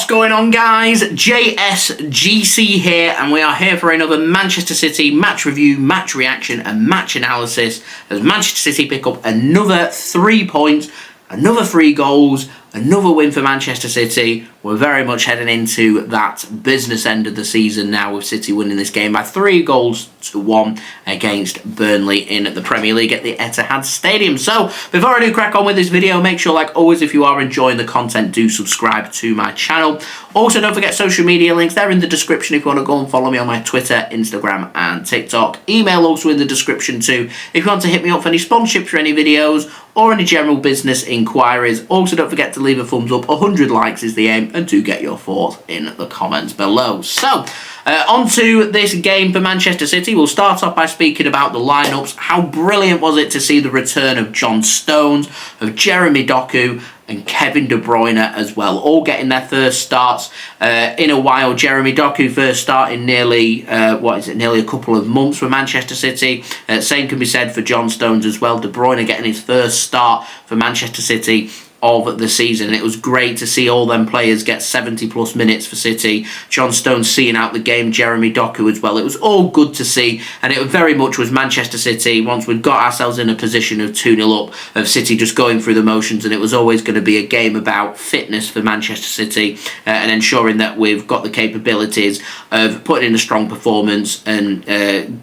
What's going on, guys? JSGC here, and we are here for another Manchester City match review, match reaction and match analysis as Manchester City pick up another 3 points, another 3 goals, another win for Manchester City. We're very much heading into that business end of the season now with City winning this game by 3-1 against Burnley in the Premier League at the Etihad Stadium. So, before I do crack on with this video, make sure, like always, if you are enjoying the content, do subscribe to my channel. Also, don't forget social media links. They're in the description if you want to go and follow me on my Twitter, Instagram and TikTok. Email also in the description too if you want to hit me up for any sponsorships for any videos or any general business inquiries. Also, don't forget to leave a thumbs up. 100 likes is the aim, and do get your thoughts in the comments below. So, on to this game for Manchester City. We'll start off by speaking about the lineups. How brilliant was it to see the return of John Stones, of Jeremy Doku, and Kevin De Bruyne as well, all getting their first starts in a while. Jeremy Doku first starting nearly a couple of months for Manchester City. Same can be said for John Stones as well. De Bruyne getting his first start for Manchester City of the season. And it was great to see all them players get 70 plus minutes for City. John Stones seeing out the game, Jeremy Doku as well. It was all good to see, and it very much was Manchester City, once we'd got ourselves in a position of 2-0 up, of City just going through the motions, and it was always going to be a game about fitness for Manchester City and ensuring that we've got the capabilities of putting in a strong performance and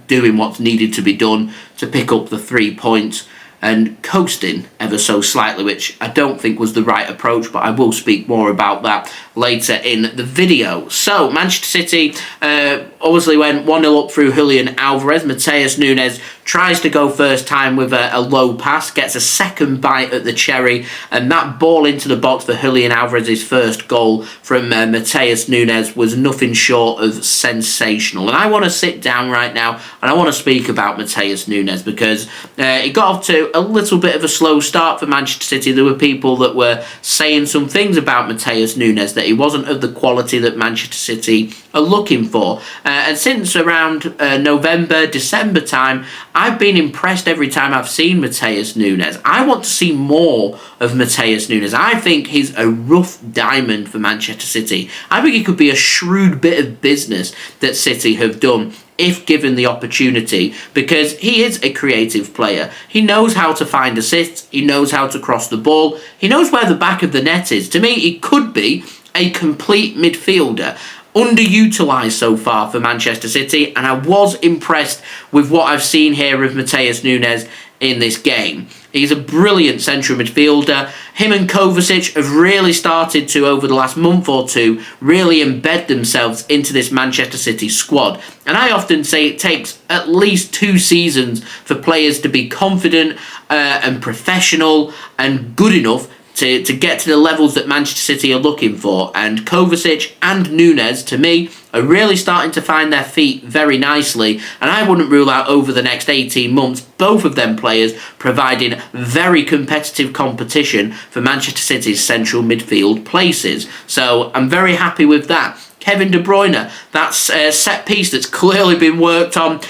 doing what's needed to be done to pick up the 3 points and coasting ever so slightly, which I don't think was the right approach, but I will speak more about that later in the video. So, Manchester City obviously went 1-0 up through Julian Alvarez. Matheus Nunes tries to go first time with a low pass, gets a second bite at the cherry, and that ball into the box for Julian Alvarez's first goal from Matheus Nunes was nothing short of sensational. And I want to sit down right now and I want to speak about Matheus Nunes because he got off to a little bit of a slow start for Manchester City. There were people that were saying some things about Matheus Nunes, that he wasn't of the quality that Manchester City are looking for. And since around November, December time, I've been impressed every time I've seen Matheus Nunes. I want to see more of Matheus Nunes. I think he's a rough diamond for Manchester City. I think he could be a shrewd bit of business that City have done if given the opportunity, because he is a creative player. He knows how to find assists, he knows how to cross the ball, he knows where the back of the net is. To me, he could be a complete midfielder, underutilised so far for Manchester City, and I was impressed with what I've seen here of Matheus Nunes in this game. He's a brilliant central midfielder. Him and Kovacic have really started to, over the last month or two, really embed themselves into this Manchester City squad. And I often say it takes at least 2 seasons for players to be confident and professional and good enough to get to the levels that Manchester City are looking for. And Kovacic and Nunes, to me, are really starting to find their feet very nicely, and I wouldn't rule out over the next 18 months both of them players providing very competitive competition for Manchester City's central midfield places. So I'm very happy with that. Kevin De Bruyne, that's a set piece that's clearly been worked on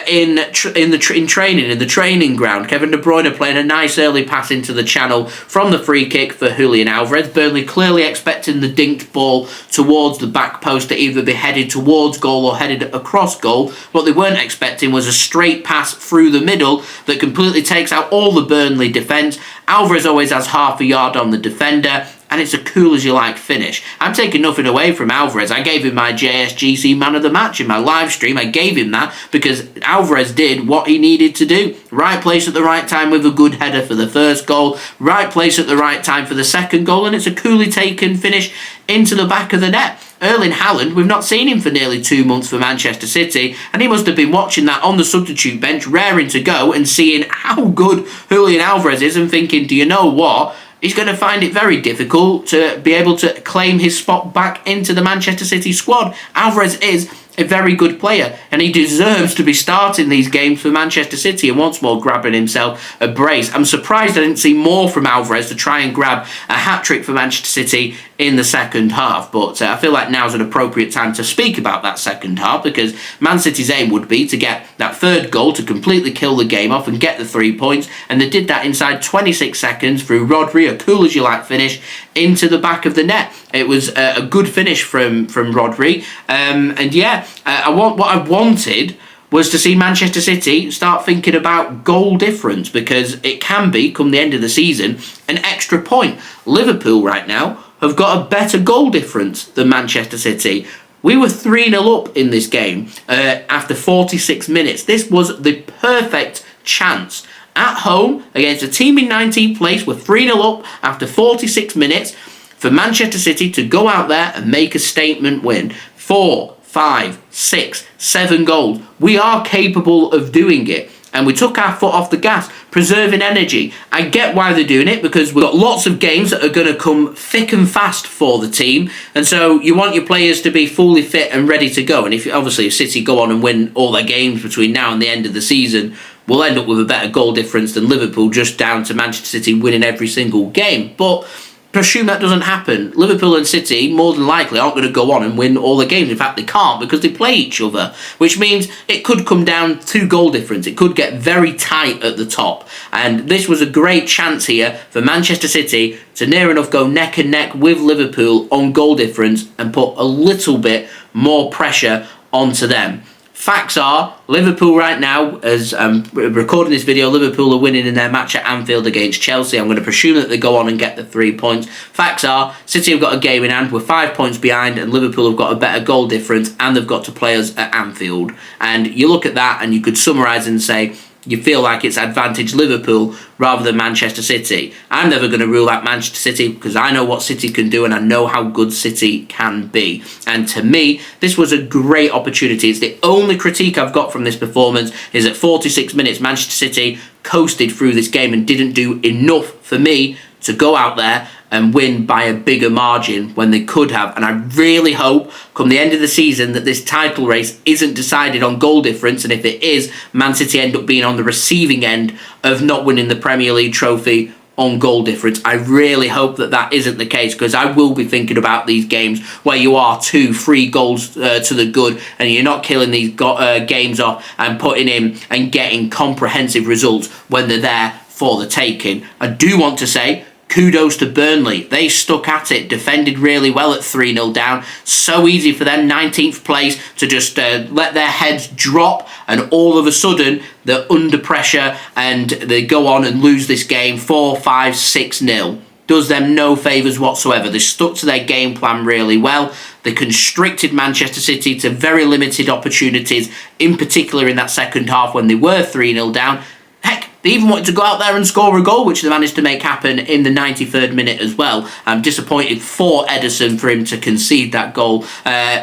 in the training ground. Kevin De Bruyne playing a nice early pass into the channel from the free kick for Julian Alvarez. Burnley clearly expecting the dinked ball towards the back post to either be headed towards goal or headed across goal. What they weren't expecting was a straight pass through the middle that completely takes out all the Burnley defence. Alvarez always has half a yard on the defender, and it's a cool-as-you-like finish. I'm taking nothing away from Alvarez. I gave him my JSGC man of the match in my live stream. I gave him that because Alvarez did what he needed to do. Right place at the right time with a good header for the first goal. Right place at the right time for the second goal, and it's a coolly taken finish into the back of the net. Erling Haaland, we've not seen him for nearly 2 months for Manchester City, and he must have been watching that on the substitute bench, raring to go, and seeing how good Julian Alvarez is and thinking, do you know what? He's going to find it very difficult to be able to claim his spot back into the Manchester City squad. Alvarez is a very good player, and he deserves to be starting these games for Manchester City and once more grabbing himself a brace. I'm surprised I didn't see more from Alvarez to try and grab a hat-trick for Manchester City in the second half, but I feel like now's an appropriate time to speak about that second half, because Man City's aim would be to get that third goal to completely kill the game off and get the 3 points, and they did that inside 26 seconds through Rodri, a cool-as-you-like finish into the back of the net. It was a good finish from Rodri. What I wanted was to see Manchester City start thinking about goal difference, because it can be, come the end of the season, an extra point. Liverpool right now have got a better goal difference than Manchester City. We were 3-0 up in this game after 46 minutes. This was the perfect chance. At home, against a team in 19th place, we're 3-0 up after 46 minutes for Manchester City to go out there and make a statement win. 4, 5, 6, 7 goals. We are capable of doing it. And we took our foot off the gas, preserving energy. I get why they're doing it, because we've got lots of games that are going to come thick and fast for the team. And so you want your players to be fully fit and ready to go. And if City go on and win all their games between now and the end of the season, we'll end up with a better goal difference than Liverpool, just down to Manchester City winning every single game. But presume that doesn't happen. Liverpool and City more than likely aren't going to go on and win all the games. In fact, they can't, because they play each other, which means it could come down to goal difference. It could get very tight at the top. And this was a great chance here for Manchester City to near enough go neck and neck with Liverpool on goal difference and put a little bit more pressure onto them. Facts are, Liverpool right now, as I'm recording this video, Liverpool are winning in their match at Anfield against Chelsea. I'm going to presume that they go on and get the 3 points. Facts are, City have got a game in hand, we're 5 points behind, and Liverpool have got a better goal difference, and they've got to play us at Anfield. And you look at that and you could summarise and say, you feel like it's advantage Liverpool rather than Manchester City. I'm never going to rule out Manchester City, because I know what City can do and I know how good City can be. And to me, this was a great opportunity. It's the only critique I've got from this performance, is at 46 minutes Manchester City coasted through this game and didn't do enough for me to go out there and win by a bigger margin when they could have. And I really hope, come the end of the season, that this title race isn't decided on goal difference, and if it is, Man City end up being on the receiving end of not winning the Premier League trophy on goal difference. I really hope that that isn't the case, because I will be thinking about these games where you are 2-3 goals to the good, and you're not killing these games off and putting in and getting comprehensive results when they're there for the taking. I do want to say, kudos to Burnley. They stuck at it, defended really well at 3-0 down. So easy for them, 19th place, to just let their heads drop, and all of a sudden they're under pressure and they go on and lose this game 4-5, 6-0. Does them no favours whatsoever. They stuck to their game plan really well. They constricted Manchester City to very limited opportunities, in particular in that second half when they were 3-0 down. Heck, they even wanted to go out there and score a goal, which they managed to make happen in the 93rd minute as well. I'm disappointed for Ederson for him to concede that goal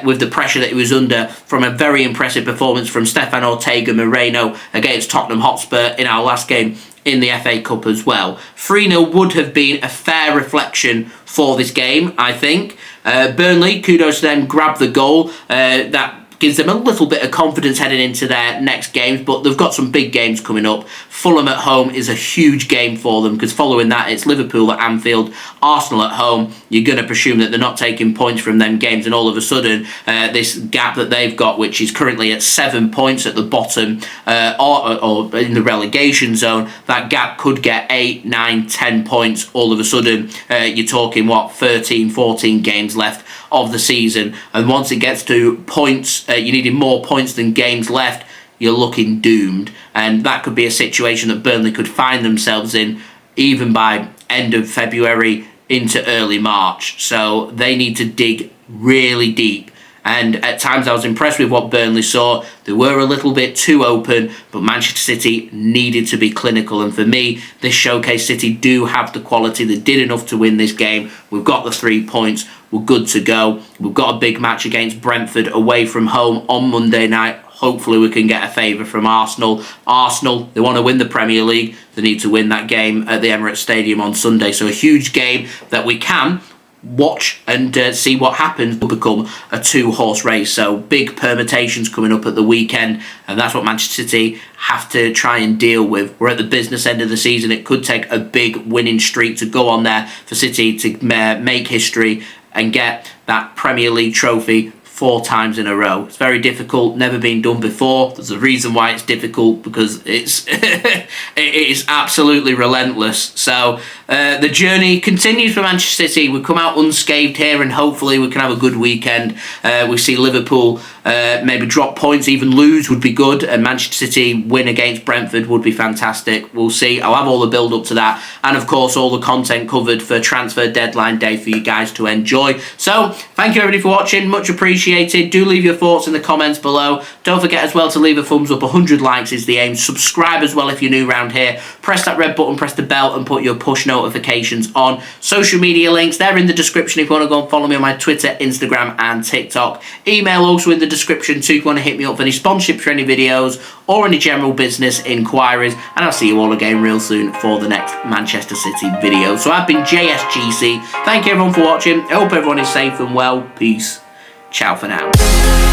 with the pressure that he was under from a very impressive performance from Stefan Ortega-Moreno against Tottenham Hotspur in our last game in the FA Cup as well. 3-0 would have been a fair reflection for this game, I think. Burnley, kudos to them, grabbed the goal. That gives them a little bit of confidence heading into their next games, but they've got some big games coming up. Fulham at home is a huge game for them, because following that it's Liverpool at Anfield, Arsenal at home. You're going to presume that they're not taking points from them games, and all of a sudden this gap that they've got, which is currently at 7 points at the bottom or in the relegation zone, that gap could get 8, 9, 10 points all of a sudden. You're talking 13, 14 games left of the season, and once it gets to points, you needed more points than games left, you're looking doomed. And that could be a situation that Burnley could find themselves in even by end of February into early March. So they need to dig really deep. And at times I was impressed with what Burnley saw. They were a little bit too open, but Manchester City needed to be clinical. And for me, this showcase City do have the quality. They did enough to win this game. We've got the 3 points. We're good to go. We've got a big match against Brentford away from home on Monday night. Hopefully we can get a favour from Arsenal. Arsenal, they want to win the Premier League. They need to win that game at the Emirates Stadium on Sunday. So a huge game that we can watch and see what happens will become a 2-horse race. So big permutations coming up at the weekend, and that's what Manchester City have to try and deal with. We're at the business end of the season. It could take a big winning streak to go on there for City to make history and get that Premier League trophy 4 times in a row. It's very difficult, never been done before. There's a reason why it's difficult, because it's it is absolutely relentless. So the journey continues for Manchester City. We come out unscathed here, and hopefully we can have a good weekend. We see Liverpool maybe drop points, even lose would be good, and Manchester City win against Brentford would be fantastic. We'll see. I'll have all the build up to that, and of course all the content covered for transfer deadline day for you guys to enjoy. So thank you everybody for watching, much appreciated. Do leave your thoughts in the comments below. Don't forget as well to leave a thumbs up. 100 likes is the aim. Subscribe as well if you're new around here. Press that red button, press the bell, and put your push notifications on. Social media links, they're in the description if you want to go and follow me on my Twitter, Instagram and TikTok. Email also in the description too if you want to hit me up for any sponsorships for any videos or any general business inquiries, and I'll see you all again real soon for the next Manchester City video. So I've been JSGC. Thank you everyone for watching. I hope everyone is safe and well. Peace. Ciao for now.